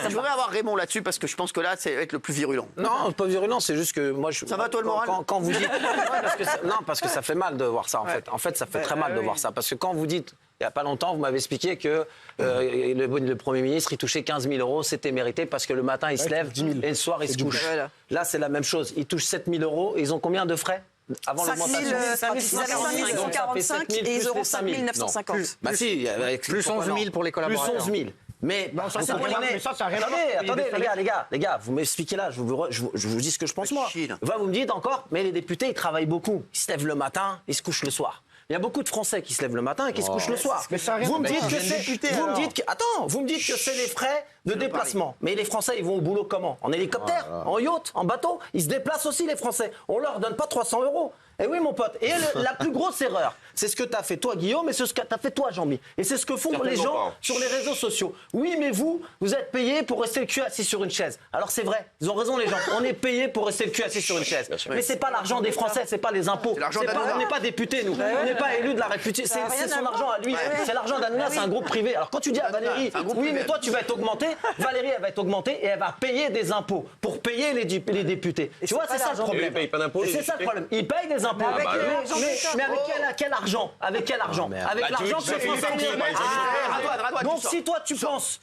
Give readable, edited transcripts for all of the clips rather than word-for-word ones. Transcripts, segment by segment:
Je voudrais avoir Raymond là-dessus parce que je pense que là, c'est être le plus virulent. Non, pas virulent, c'est juste que moi... Ça va toi le moral? Quand vous dites... parce que ça fait mal de voir ça en fait. En fait, ça fait très mal de voir ça. Parce que quand vous dites... Il n'y a pas longtemps, vous m'avez expliqué que le Premier ministre, il touchait 15 000 €, c'était mérité parce que le matin, il se lève et le soir, il se couche. Là, c'est la même chose. Ils touchent 7 000 €. Ils ont combien de frais avant l'augmentation? 5 145 et ils auront 5 950. Bah si, Plus 11 000 pour les collaborateurs. Plus 11 000. Mais ça, c'est pour attendez, les gars, vous m'expliquez là, je vous dis ce que je pense moi. Vous me dites encore, mais les députés, ils travaillent beaucoup. Ils se lèvent le matin, ils se couchent le soir. Il y a beaucoup de Français qui se lèvent le matin et qui se couchent le soir. Vous me dites que c'est les frais de déplacement. Mais les Français, ils vont au boulot comment? En hélicoptère, en yacht, en bateau. Ils se déplacent aussi, les Français. On leur donne pas 300 €. Eh oui, mon pote. Et la plus grosse erreur, c'est ce que tu as fait toi, Guillaume, et c'est ce que tu as fait toi, Jean-Mi. Et c'est ce que font les gens sur les réseaux sociaux. Oui, mais vous êtes payés pour rester le cul assis sur une chaise. Alors c'est vrai, ils ont raison les gens. On est payés pour rester le cul assis sur une chaise. Mais c'est pas l'argent des Français, c'est pas les impôts. On n'est pas députés, nous. On n'est pas élus de la République. C'est son argent à lui. C'est l'argent d'Hanouna, c'est un groupe privé. Alors quand tu dis à Valérie, oui, mais toi tu vas être augmenté, Valérie, elle va être augmentée et elle va payer des impôts pour payer les députés. Tu vois, c'est ça le problème. C'est ça le problème. Ils payent des impôts. Mais avec quel argent? Avec quel argent? Avec l'argent que donc si toi tu penses,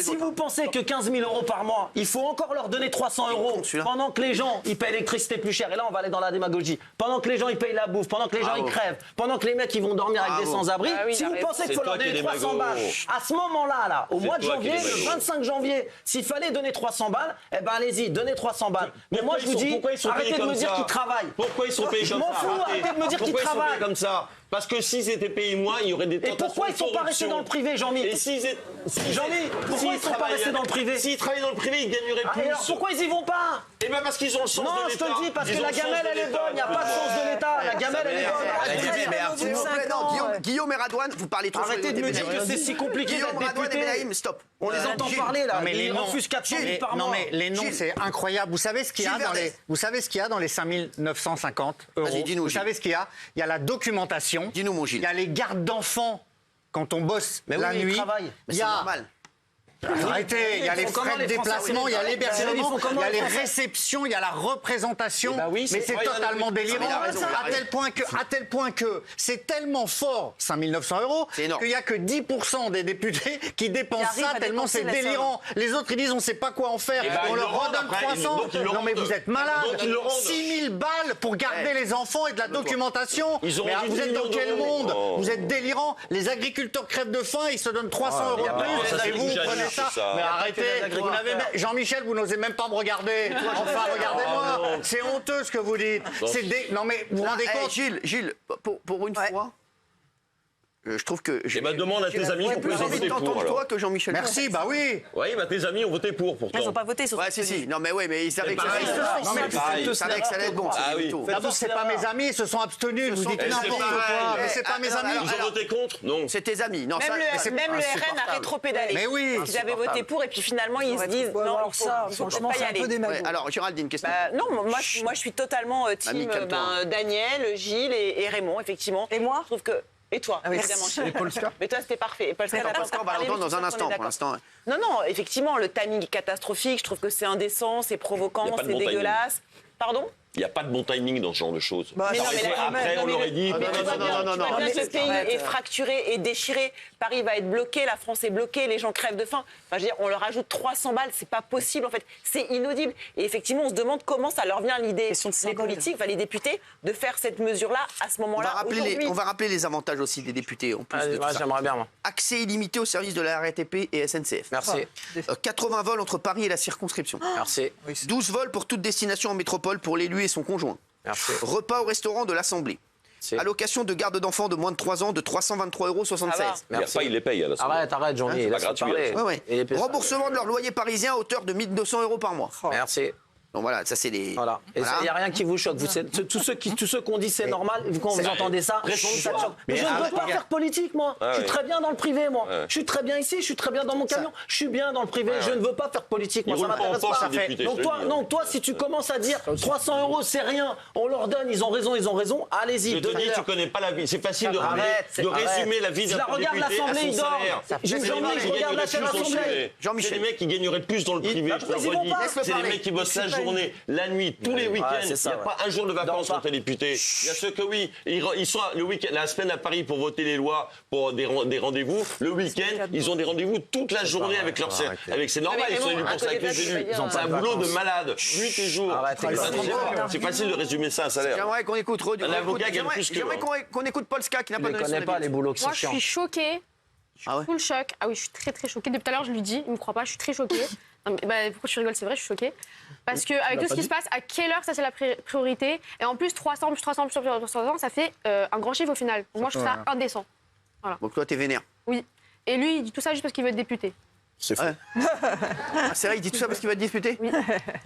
si vous pensez que 15 000 € par mois, il faut encore leur donner 300 € pendant que les gens ils payent l'électricité plus cher, et là on va aller dans la démagogie, pendant que les gens ils payent la bouffe, pendant que les gens ils crèvent, pendant que les mecs ils vont dormir avec des sans-abri, si vous pensez qu'il faut leur donner 300 balles, à ce moment-là, au mois de janvier, le 25 janvier, s'il fallait donner 300 balles, eh ben allez-y, donnez 300 balles. Mais moi je vous dis, arrêtez de me dire qu'ils travaillent. Pourquoi ils sont payés comme ça? Arrêtez de me dire qu'ils travaillent comme ça. Parce que s'ils étaient payés moins, il y aurait des tentations. Et pourquoi ils sont pas restés dans le privé, Jean-Mi? Pourquoi ils sont pas restés dans le privé? S'ils travaillaient dans le privé, ils gagneraient plus. Alors pourquoi ils y vont pas? Eh bien parce qu'ils ont le sens de l'État. Non, je te le dis, parce que la gamelle, elle est bonne. Il n'y a pas de sens de l'État. La gamelle, elle est bonne. Guillaume et Radouane, vous parlez trop. Arrêtez de me dire que c'est si compliqué d'être député. Stop. On les entend parler là. Mais les Ils noms, refusent 400 000 par mois. non mais les noms c'est incroyable. Vous savez ce qu'il y a dans les 5 950 €? Vas-y, dis-nous, Vous Gilles. savez ce qu'il y a? Il y a la documentation. Dis-nous, mon Gilles. Il y a les gardes d'enfants quand on bosse Mais la oui, nuit. ils travaillent. Mais c'est normal. Arrêtez, il y a les frais de déplacement, il y a l'hébergement, il y a les Français réceptions, il y a la représentation. oui, mais c'est totalement délirant. il a raison, il a À tel point que c'est tellement fort, 5 900 € C'est énorme. qu'il n'y a que 10% des députés qui dépensent arrivent ça à tellement c'est dépenser la délirant. Les autres ils disent on ne sait pas quoi en faire, on ils leur le rendent redonne après, 300. donc ils le Non mais rendent. vous êtes malades. Donc ils le rendent. 6 000 balles pour garder les enfants et de la documentation. Ils auront Mais dit vous êtes dans 10 quel millions monde? d'euros. Vous êtes délirants. Les agriculteurs crèvent de faim, ils se donnent 300 € de plus. ça, Et c'est vous du prenez jadis, ça. ça. Mais arrêtez. Vous n'avez même- Jean-Michel, vous n'osez même pas me regarder. Enfin, regardez-moi. C'est honteux ce que vous dites. Non mais vous vous rendez compte? Gilles, pour une fois, je trouve que... Eh ben demande à tes amis pourquoi ils ont voté pour toi alors. que Jean-Michel. Merci, bah oui. Oui, bah tes amis ont voté pour pourtant. Ils n'ont pas voté sur Ouais, si. Non, mais ils savaient que ça pareil. allait être bon. Ah oui. D'abord, c'est pas mes amis, ils se sont abstenus. Vous dites c'est n'importe pareil. quoi. Mais c'est pas mes amis. Ils ont voté contre? Non. C'est tes amis. Non, Même le RN a rétropédalé. Mais oui. Ils avaient voté pour et puis finalement ils se disent non, alors ça, il faut franchement, pas y c'est un aller. peu démagogue. Alors, Géraldine, qu'est-ce que Non, moi je suis totalement team calme-toi. Daniel, Gilles et Raymond, effectivement. Et moi Je trouve que. Et toi, oui. évidemment. Et Polska? Mais toi, c'était parfait. Et Polska, on va l'entendre dans un instant, pour l'instant. Non, effectivement, le timing est catastrophique. Je trouve que c'est indécent, c'est Il y provocant, a pas de c'est bon timing. dégueulasse. Pardon? Il n'y a pas de bon timing dans ce genre de choses. Bah, Mais non, mais là, Après, on l'aurait dit. Mais tu vois bien que le pays est fracturé et déchiré. Paris va être bloqué, la France est bloquée, les gens crèvent de faim. Enfin, je veux dire, on leur ajoute 300 balles, c'est pas possible en fait. C'est inaudible. Et effectivement, on se demande comment ça leur vient l'idée, les politiques, les députés, de faire cette mesure-là à ce moment-là. On va rappeler les avantages aussi des députés. En plus de tout ça. J'aimerais bien, moi. Accès illimité au service de la RATP et SNCF. Merci. 80 vols entre Paris et la circonscription. Merci. 12 vols pour toute destination en métropole pour l'élu et son conjoint. Merci. Repas au restaurant de l'Assemblée. Allocation de garde d'enfants de moins de 3 ans de 323,76 €. Merci. Il les paye à la soirée. Arrête, Jean-Mi. c'est pas Laisse-le gratuit, parler. Ouais. Et les- Remboursement de leur loyer parisien à hauteur de 1 200 € par mois. Merci. Donc voilà, ça c'est des... Voilà. Et il n'y a rien qui vous choque. Tous ceux qu'on dit c'est normal, quand vous entendez ça, ça choque. Mais je ne veux pas faire politique, moi. Je suis très bien dans le privé, moi. Je suis très bien ici, je suis très bien dans mon camion. Je suis bien dans le privé. Je ne veux pas faire politique, moi. Ça m'intéresse pas. Donc toi, si tu commences à dire 300 € c'est rien, on leur donne, ils ont raison, allez-y. Je te dis, tu connais pas la vie. C'est facile de résumer la vie d'un député à son salaire. Je regarde la chaîne Assemblée. C'est les mecs qui gagneraient plus dans le privé, je te le redis. C'est les mecs qui bossent la journée, la nuit, tous les week-ends. Il n'y a pas un jour de vacances quand t'es député. Il y a ceux que ils sont le week-end, la semaine à Paris pour voter les lois, pour des rendez-vous. Le week-end, ils ont des rendez-vous toute la journée avec leur c'est normal, ils sont élus pour ça avec les élus. C'est un boulot de malade, nuit et jour. C'est facile de résumer ça, un salaire. J'aimerais qu'on écoute un avocat gagne plus que... J'aimerais qu'on écoute Paul Ska qui n'a pas donné son connaît pas avis. les boulots qui sont chiants. Moi, je suis choquée. Je suis full choc. Ah oui, je suis très très choquée. Depuis tout à l'heure, je lui dis, il me croit pas, je suis très choquée. Non, mais, pourquoi tu rigoles? C'est vrai, je suis choquée. Parce qu'avec tout ce qui se passe, à quelle heure ça c'est la priorité? Et en plus, 300 plus 300 plus 300, ça fait un grand chiffre au final. Donc moi, je trouve ça indécent. Voilà. Donc toi, t'es vénère. Oui. Et lui, il dit tout ça juste parce qu'il veut être député. C'est faux. C'est vrai, il dit tout ça parce qu'il va être disputé? Oui.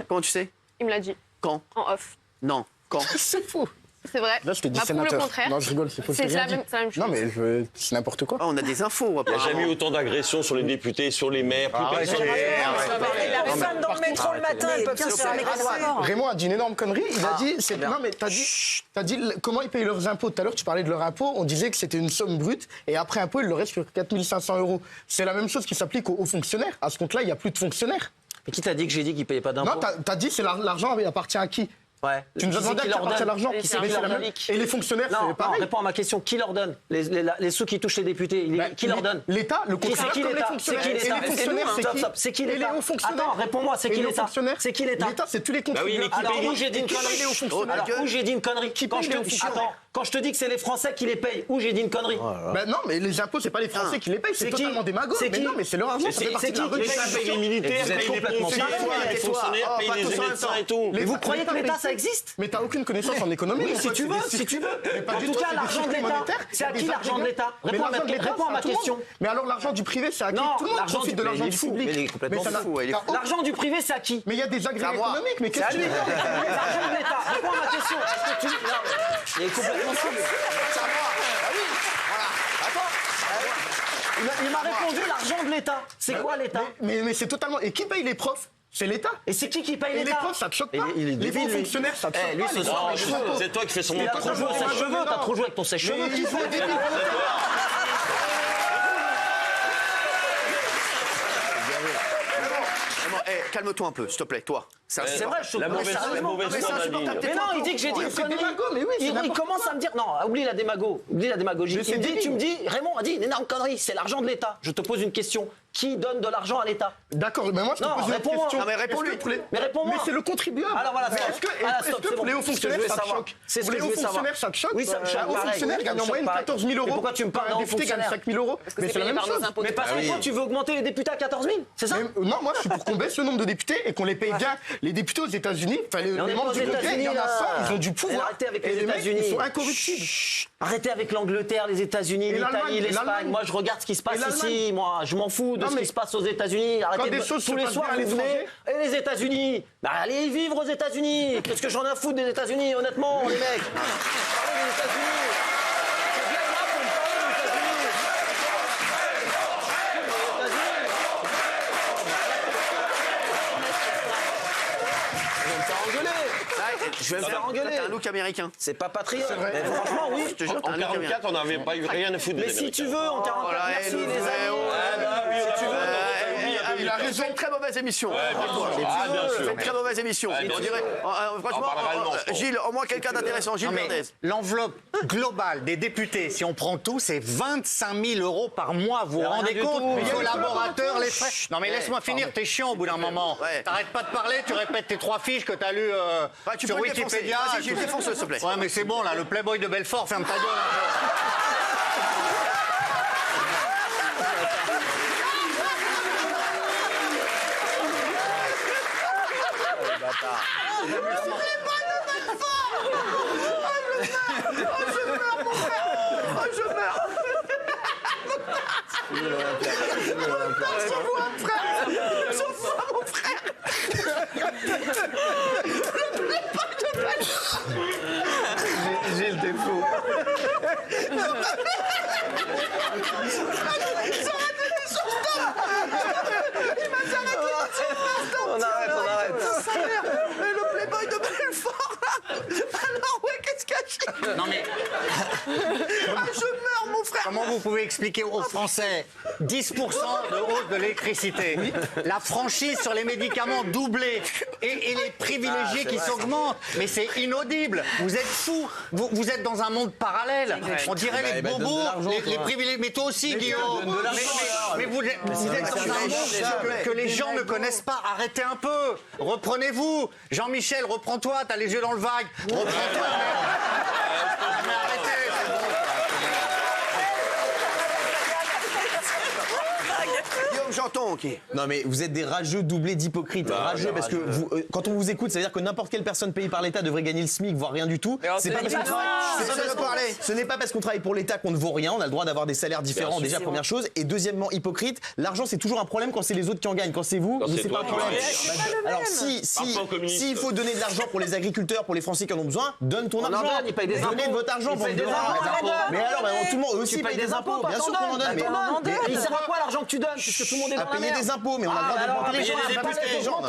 Comment tu sais? Il me l'a dit. Quand? En off. Non. Quand? C'est fou. C'est vrai. Là, je te dis Bah, sénateur. le contraire. Non, je rigole, c'est faux. C'est la même chose. Non, mais c'est n'importe quoi. On a des infos. Il n'y a jamais eu autant d'agressions sur les députés, sur les maires. Personne dans le métro le matin, elles peuvent se faire agresser. Raymond a dit une énorme connerie. Il a dit, non mais t'as dit comment ils payent leurs impôts. Tout à l'heure, tu parlais de leur impôt. On disait que c'était une somme brute et après impôt, il leur reste sur 4 500 €. C'est la même chose qui s'applique aux fonctionnaires. À ce compte-là, il n'y a plus de fonctionnaires. Mais qui t'a dit que j'ai dit qu'ils payaient pas d'impôts? Non, t'as dit c'est l'argent appartient à qui? Ouais. Tu nous as demandé à qui appartient l'argent. Et les fonctionnaires, c'est pareil. Réponds à ma question. Qui leur donne les sous qui touchent les députés? Qui leur donne? L'État, le contribuable. C'est qui l'État? C'est qui l'État? C'est qui l'État? Attends, réponds-moi. C'est qui l'État? C'est qui l'État? L'État, c'est tous les contribuables. Alors où j'ai dit une connerie? Où j'ai dit une connerie? Quand je te dis que c'est les Français qui les payent, où j'ai dit une connerie? Non, mais les impôts, c'est pas les Français qui les payent, c'est totalement démagogue. Mais non, mais c'est leur argent. C'est qui? L'État paye les militaires, paye les pompiers, les fonctionnaires, paye les médecins et tout. Mais vous croyez que l'État, ça existe? Mais t'as aucune connaissance en économie. Oui, si tu veux. En tout cas, l'argent de l'État, c'est à qui l'argent de l'État? Réponds à ma question. Mais alors l'argent du privé, c'est à qui? Tout le monde profite de l'argent du public. Il est complètement fou. L'argent du privé, c'est à qui? Mais il y a des agrégats économiques, mais qu'est-ce que tu veux? L'argent de l'État. Réponds à ma question. Il est complètement fou. Il m'a répondu l'argent de l'État. C'est quoi l'État? Mais c'est totalement. Et qui paye les profs? C'est l'État. Et c'est qui paye l'État? Et les profs, ça te choque pas? Les bons fonctionnaires, ça te choque pas? C'est toi qui fais son montage. T'as trop joué avec ses cheveux, t'as trop joué avec ton sèche-cheveux. Calme-toi un peu, s'il te plaît, toi. C'est vrai, je La mauvaise foi de la ligne. Mais non, il dit que j'ai dit une connerie. Il commence à me dire non, oublie la démagogie. Tu me dis, Raymond a dit une énorme connerie, c'est l'argent de l'État. Je te pose une question. Qui donne de l'argent à l'État? D'accord, mais moi je te pose une question. Non, mais réponds-lui. Mais réponds-moi. Mais c'est le contribuable. Alors voilà, est-ce que pour les hauts fonctionnaires, ça te choque? C'est ce que je Pour les veux hauts savoir. fonctionnaires, ça te choque? Oui, ça me choque. Un haut fonctionnaire gagne en moyenne 14 000 €. Pourquoi tu me parles d'un Un député gagne 5 000 €. Mais c'est la même chose. Mais parce que toi, tu veux augmenter les députés à 14 000, c'est ça? Non, moi je suis pour qu'on baisse le nombre de députés et qu'on les paye bien. Les députés aux États-Unis, les membres du Congrès, il y en a 100, ils ont du pouvoir. Arrêtez avec Et les les mecs, États-Unis. ils sont incorruptibles. Arrêtez avec l'Angleterre, les États-Unis, l'Italie, l'Espagne. Moi, je regarde ce qui se passe ici. Moi, je m'en fous de ce qui se passe aux États-Unis. Arrêtez tous les soirs, vous venez. Et les États-Unis, allez vivre aux États-Unis. Qu'est-ce que j'en ai à foutre des États-Unis, honnêtement, les mecs? Parlez des États-Unis. C'est bien là pour me parler des États-Unis. Je vais me faire engueuler. T'as un look américain. C'est pas patriote. Mais franchement, oui. Je te jure, t'as En un look 44, on n'avait pas eu rien à foutre des Mais si tu veux, en 44, merci les amis. Si tu veux. Il a raison. C'est une très mauvaise émission. bien C'est une très mauvaise émission. On dirait, franchement, Gilles, au moins quelqu'un d'intéressant. Gilles Verdez. L'enveloppe globale des députés, si on prend tout, c'est 25 000 € par mois. Vous vous rendez compte? Les collaborateurs, les frais. Non mais laisse-moi finir, t'es chiant au bout d'un moment. T'arrêtes pas de parler, tu répètes tes 3 fiches que t'as lues sur Wikipédia. Vas-y, Gilles, défonce-le, s'il te plaît. Ouais mais c'est bon là, le Playboy de Belfort, ferme ta gueule un peu. pouvez expliquer aux Français 10% de hausse de l'électricité, la franchise sur les médicaments doublée et les privilégiés qui s'augmentent. Mais c'est inaudible. Vous êtes fous. Vous êtes dans un monde parallèle. On dirait les bobos, les privilégiés. Mais toi aussi, Guillaume. Mais vous êtes dans un monde que les gens ne connaissent pas. Arrêtez un peu. Reprenez-vous. Jean-Michel, reprends-toi. T'as les yeux dans le vague. Reprends-toi. Mais arrêtez. J'entends, ok. Non mais vous êtes des rageux doublés d'hypocrites. Rageux parce que quand on vous écoute, ça veut dire que n'importe quelle personne payée par l'État devrait gagner le SMIC, voire rien du tout. C'est pas parce qu'on travaille. Ce n'est pas parce qu'on travaille pour l'État qu'on ne vaut rien. On a le droit d'avoir des salaires différents, déjà première chose. Et deuxièmement, hypocrite, l'argent c'est toujours un problème quand c'est les autres qui en gagnent. Quand c'est vous, c'est pas un problème. Alors s'il faut donner de l'argent pour les agriculteurs, pour les Français qui en ont besoin, donne ton argent. Donnez de votre argent. Mais alors, tout le monde aussi paye des impôts. Bien sûr qu'on en donne. Mais il sert à quoi l'argent que tu donnes puisque tout le monde est dans la merde. Des impôts, mais on a le droit d'augmenter les gens.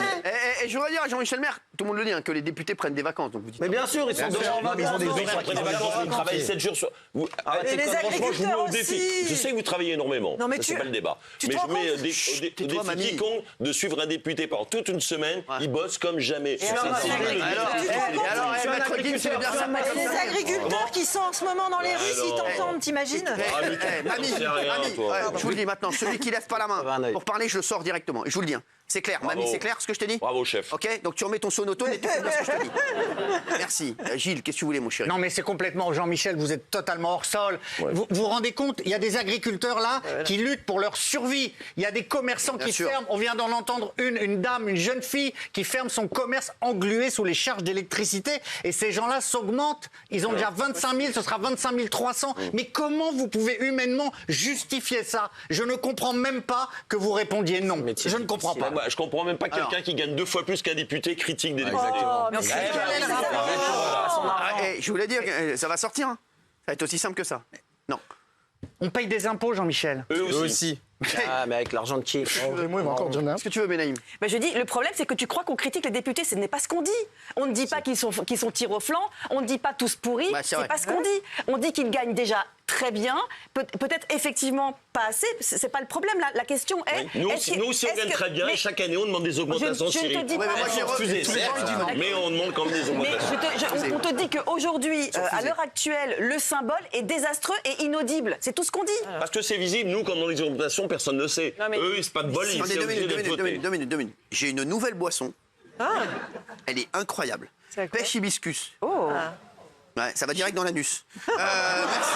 Et je voudrais dire à Jean-Michel Maire, tout le monde le dit, que les députés prennent des vacances. Donc vous dites mais bien sûr, ils sont en vacances. Ils prennent des vacances, ils travaillent 7 jours sur. Les franchement, je vous mets au défi. aussi. Je sais que vous travaillez énormément. Non, mais c'est pas le débat. Mais je mets au défi quiconque de suivre un député pendant toute une semaine. Il bosse comme jamais. Les agriculteurs qui sont en ce moment dans les rues, s'ils t'entendent, t'imagines? Mamie, je vous le dis maintenant, celui qui lève pas la main pour parler, je le sors directement. Et je vous le dis. C'est clair, Mamie, c'est clair ce que je te dis? Bravo, chef. Ok, donc tu remets ton sonotone et tu fais bien ce que je te dis. Merci. Gilles, qu'est-ce que tu voulais, mon chéri? Non, mais c'est complètement, Jean-Michel, vous êtes totalement hors sol. Ouais. Vous vous rendez compte, il y a des agriculteurs là qui luttent pour leur survie. Il y a des commerçants qui ferment. On vient d'en entendre une dame, une jeune fille qui ferme son commerce englué sous les charges d'électricité. Et ces gens-là s'augmentent. Ils ont déjà 25 000, ce sera 25 300. Mais comment vous pouvez humainement justifier ça? Je ne comprends même pas que vous répondiez non. Je ne comprends pas. Je comprends même pas quelqu'un qui gagne 2 fois plus qu'un député critique des députés. Je voulais dire, ça va sortir. Ça va être aussi simple que ça. Non. On paye des impôts, Jean-Michel. Eux aussi. Ah, mais avec l'argent de qui? Qu'est-ce que tu veux, Benaïm? Je dis, le problème, c'est que tu crois qu'on critique les députés. Ce n'est pas ce qu'on dit. On ne dit pas qu'ils sont tir au flanc. On ne dit pas tous pourris. C'est pas ce qu'on dit. On dit qu'ils gagnent déjà très bien. Peut-être effectivement pas assez. C'est pas le problème. La question est. Nous aussi, on gagne très bien. Et chaque année, on demande des augmentations. Je ne te dis pas. Mais on demande quand même des augmentations. Mais on te dit qu'aujourd'hui, à l'heure actuelle, le symbole est désastreux et inaudible. C'est tout ce qu'on dit. Parce que c'est visible. Nous, quand on a des augmentations, personne ne le sait. Eux, c'est pas de bol. Ils sont obligés d'être votés. 2 minutes. J'ai une nouvelle boisson. Elle est incroyable. Pêche hibiscus. Ouais, ça va direct dans l'anus. Merci.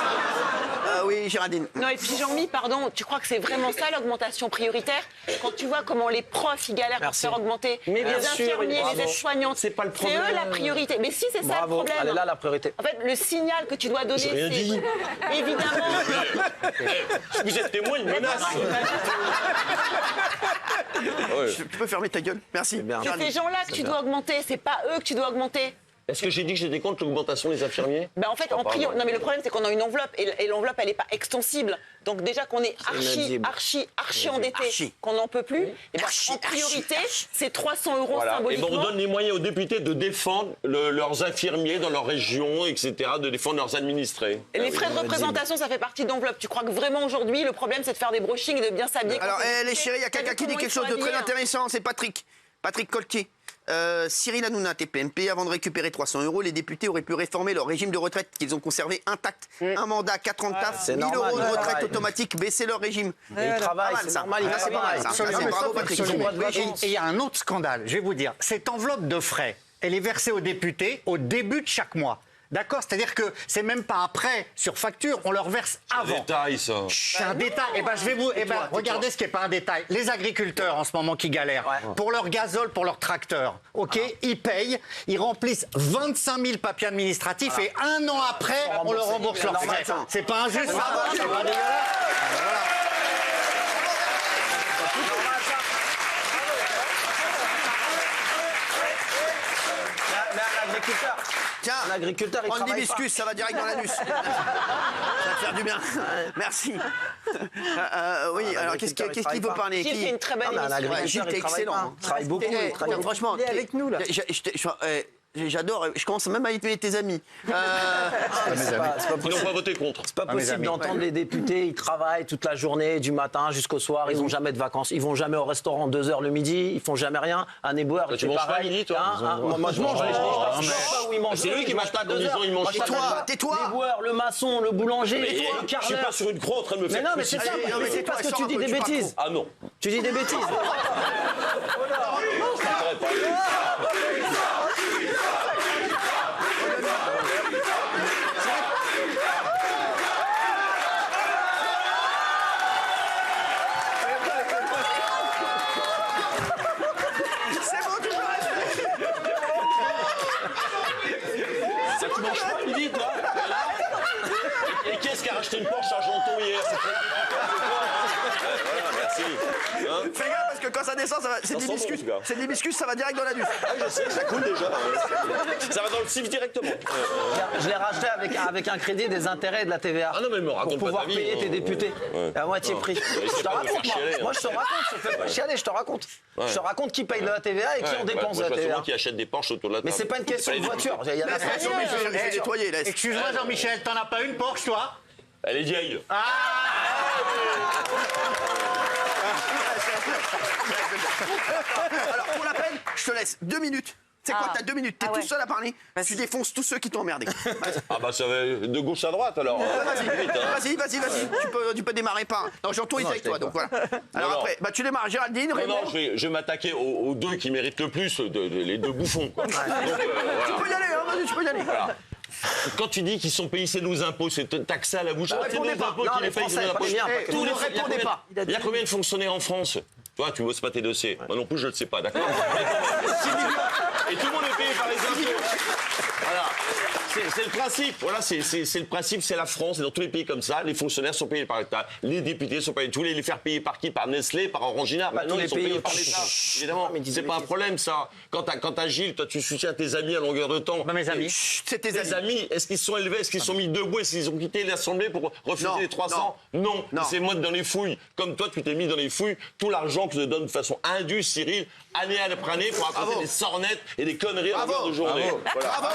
Oui, Géraldine. Non, et puis Jean-Mi, pardon, tu crois que c'est vraiment ça l'augmentation prioritaire? Quand tu vois comment les profs ils galèrent pour faire augmenter, les infirmiers, les aides-soignantes, c'est pas le problème. C'est eux la priorité. Mais si, c'est ça le problème. Elle est là la priorité. En fait, le signal que tu dois donner, c'est évidemment. Vous êtes témoin d'une menace. Tu peux fermer ta gueule? Merci. C'est ces gens-là que tu dois augmenter, c'est pas eux que tu dois augmenter. Est-ce que j'ai dit que j'étais contre l'augmentation des infirmiers? En fait, non, mais le problème, c'est qu'on a une enveloppe et l'enveloppe, elle n'est pas extensible. Donc déjà qu'on est archi endetté, qu'on n'en peut plus, en priorité, c'est 300 € symboliquement. Et on donne les moyens aux députés de défendre leurs infirmiers dans leur région, etc., de défendre leurs administrés. Et les frais de représentation, ça fait partie de l'enveloppe. Tu crois que vraiment aujourd'hui, le problème, c'est de faire des brushings et de bien s'habiller? Alors, les chéris, il y a quelqu'un qui dit quelque chose de très intéressant, c'est Patrick Colquier. Cyril Hanouna, TPMP, avant de récupérer 300 €, les députés auraient pu réformer leur régime de retraite qu'ils ont conservé intact. Un mandat, 4 ans de taf, 1 000 € de retraite automatique, baisser leur régime. Ils travaillent, c'est normal, c'est pas mal. Bravo Patrick. Et il y a un autre scandale, je vais vous dire. Cette enveloppe de frais, elle est versée aux députés au début de chaque mois. D'accord? C'est-à-dire que c'est même pas après, sur facture, on leur verse avant. C'est un détail, ça. C'est un détail. Regardez ce qui n'est pas un détail. Les agriculteurs, en ce moment, qui galèrent, pour leur gazole, pour leur tracteur, ils payent, ils remplissent 25 000 papiers administratifs et 1 an après, on leur rembourse leurs frais. C'est pas injuste, ça? C'est pas dégueulasse? Tiens, un agriculteur, il prends travaille l'hibiscus, ça va direct dans l'anus. Ça va faire du bien. Merci. Oui, alors qu'est-ce qu'il veut parler? Gilles, c'est une très bonne émission. Gilles, t'es excellent. Il travaille beaucoup. Franchement, il est avec nous là. J'adore, je commence même à aimer tes amis. Ils n'ont pas voté contre. C'est pas possible d'entendre les députés, ils travaillent toute la journée, du matin jusqu'au soir, ils n'ont jamais de vacances, ils vont jamais au restaurant 2 heures le midi, ils font jamais rien. Un éboueur, tu manges pas à midi, toi? Moi, je mange, c'est lui qui m'attaque en disant il mange pas. Tais-toi. L'éboueur, le maçon, le boulanger, le Je suis pas sur une croix en train de me faire. Mais non, mais c'est ça, c'est parce que tu dis des bêtises. Ah non. Tu dis des bêtises. Tu manges pas midi, toi? Et qu'est-ce qui a racheté une Porsche Argenton hier? Voilà, merci. Fais gaffe parce que quand ça descend, c'est de l'hibiscus. C'est de l'hibiscus, ça va direct dans la nuque. Ah, je sais, ça coule déjà. Ça va dans le CIF directement. Je l'ai racheté avec un crédit des intérêts et de la TVA. Ah non, mais me raconte pour pouvoir pas ta vie, payer tes députés à moitié prix. Je te raconte, moi je te raconte, je te fais pas chialer, je te raconte. Je te raconte qui paye de la TVA et qui en dépense de la TVA. Moi qui achète des Porsche autour de la table. Mais c'est pas une question de voiture. Il y a Excuse-moi Jean-Michel, t'en as pas une Porsche toi? Elle est vieille. Alors, pour la peine, je te laisse 2 minutes. C'est quoi, t'as 2 minutes, t'es tout seul à parler, tu défonces tous ceux qui t'ont emmerdé. Ah bah ça va de gauche à droite alors. Vas-y, tu peux démarrer par... Non, j'ai autorisé avec toi, donc voilà. Alors après, bah tu démarres, Géraldine, Raymond... Non, je vais m'attaquer aux 2 qui méritent le plus, les 2 bouffons. Quoi. Donc, tu peux y aller, hein, vas-y, tu peux y aller. Voilà. Quand tu dis qu'ils sont payés, c'est nos impôts, c'est taxé à la bouche. C'est nos impôts qui les payent, c'est nos impôts. Vous ne répondez pas. Il y a combien de fonctionnaires en France? Toi, tu bosses pas tes dossiers. Moi non plus, je ne le sais pas, d'accord? Et tout le monde est payé par les impôts. Voilà. C'est le principe. Voilà, c'est le principe, c'est la France. Et dans tous les pays comme ça, les fonctionnaires sont payés par l'État. Les députés sont payés. Tu voulais les faire payer par qui? Par Nestlé, par Orangina? Bah non, ils sont payés par l'État. Évidemment, c'est pas un problème, ça. Quand t'as Gilles, toi, tu soutiens tes amis à longueur de temps. Mes amis. C'est tes amis. Est-ce qu'ils sont élevés? Est-ce qu'ils sont mis debout? Est-ce qu'ils ont quitté l'Assemblée pour refuser les 300? Non. C'est moi dans les fouilles. Comme toi, tu t'es mis dans les fouilles. Tout l'argent que je te donne de façon indue, Cyril, année après année, pour raconter des sornettes et des conneries en longueur de journée. Bravo.